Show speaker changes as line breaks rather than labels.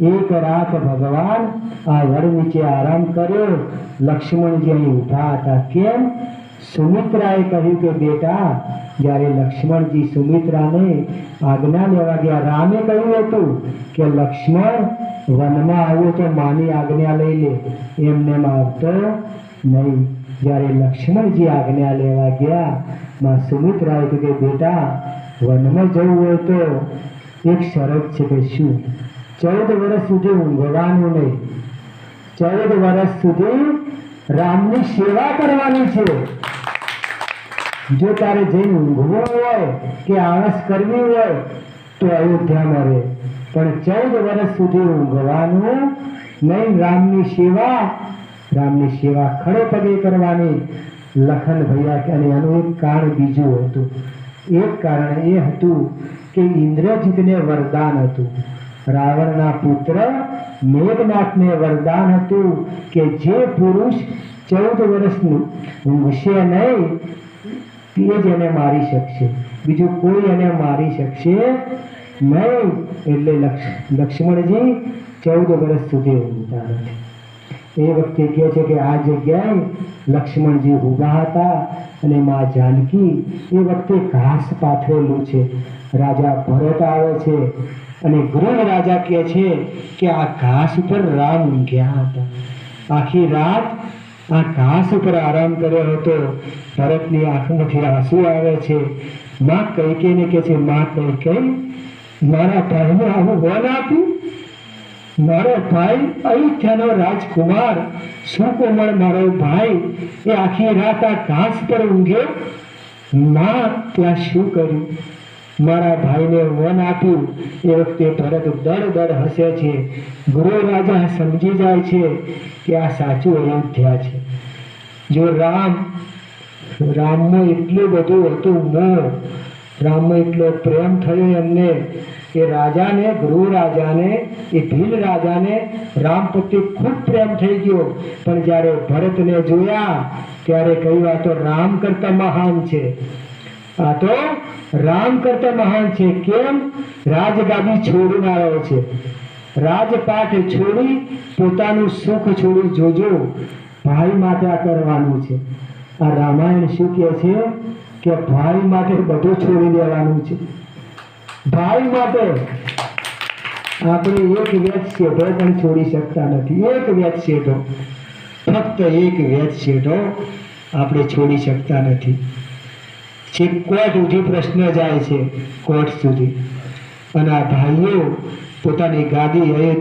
एक रात भगवान आ वड नीचे आराम कर्यो। लक्ष्मणजी અહીં ઊભા હતા। કેમ? સુમિત્રાએ કહ્યું કે બેટા, જ્યારે લક્ષ્મણજી સુમિત્રાને આજ્ઞા લેવા ગયા, રામે કહ્યું હતું કે લક્ષ્મણ વનમાં આવ્યો તો માની આજ્ઞા લઈ લે, એમને આવતો નહીં। જ્યારે લક્ષ્મણજી આજ્ઞા લેવા ગયા, માં સુમિત્રાએ કહ્યું કે બેટા, વનમાં જવું હોય તો એક શરત છે કે શું? 14 વર્ષ સુધી ઊંઘવાનું નહીં, 14 વર્ષ સુધી રામની સેવા કરવાની છે। જો તારે જઈને ઊંઘવું હોય કે આળસ કરવી હોય તો અયોધ્યામાં રહે, પણ 14 વર્ષ સુધી ઊંઘવાનું નહીં। રામની સેવા ખડે પગે કરવાની। લખન ભૈયા કે અને એનું એક કારણ બીજું હતું। એક કારણ એ હતું કે ઇન્દ્રજીતને વરદાન હતું, રાવણના પુત્ર મેઘનાથને વરદાન હતું કે જે પુરુષ 14 વર્ષનું ઊંઘશે નહીં તે જ એને મારી શકશે, બીજું કોઈ એને મારી શકશે નહીં। એટલે લક્ષ્મણજી 14 વર્ષ સુધી ઊંઘતા નથી। એ વખતે કહે છે કે આ જગ્યાએ લક્ષ્મણજી ઊભા હતા અને મા જાનકી એ વખતે ઘાસ પાથરેલું છે। રાજા ભરત આવે છે અને ગૃહ રાજા કહે છે કે આ ઘાસ ઉપર રામ ઊંઘ્યા હતા। આખી રાત આ ઘાસ ઉપર આરામ કર્યો હતો। ભરતની આંખમાંથી આંસુ આવે છે। માં કૈકેયીને કહે છે, માં કૈકેયી, મારા ભાઈને આવું વન આપ્યું? મારો ભાઈ અયોધ્યાનો રાજકુમાર સુકોમળ મારો ભાઈ એ આખી રાત આ ઘાસ પર ઊંઘ્યો? માં ત્યાં શું કર્યું? મારા ભાઈને વન આપ્યું। એ વખતે ભરત દડ હસે છે। ગૃહ રાજા સમજી જાય છે કે આ સાચું અયોધ્યા છે। જો રામમાં એટલું બધું હતું મોહ, રામમાં એટલો પ્રેમ થયો એમને એ રાજાને, ગૃહ રાજાને, એ ભીલ રાજાને રામ પ્રત્યે ખૂબ પ્રેમ થઈ ગયો। પણ જ્યારે ભરતને જોયા ત્યારે કહ્યું આ તો રામ કરતા મહાન છે, આ તો રામ કરતા મહાન છે। કેમ? રાજગાદી છોડીને આવ્યો છે, રાજપાટ છોડી પોતાનું સુખ છોડી જોજો, ભાઈ માટે આ કરવાનું છે। આ રામાયણ શું કહે છે કે ભાઈ માટે બધું છોડી દેવાનું છે। ભાઈ માટે આપણે એક વેચ શેઢો પણ છોડી શકતા નથી। એક વેચ શેઢો, ફક્ત એક વેચ શેઢો આપણે છોડી શકતા નથી। છેક કોર્ટ સુધી પ્રશ્ન જાય છે, કોર્ટ સુધી। અને આ ભાઈઓ પોતાની ગાદી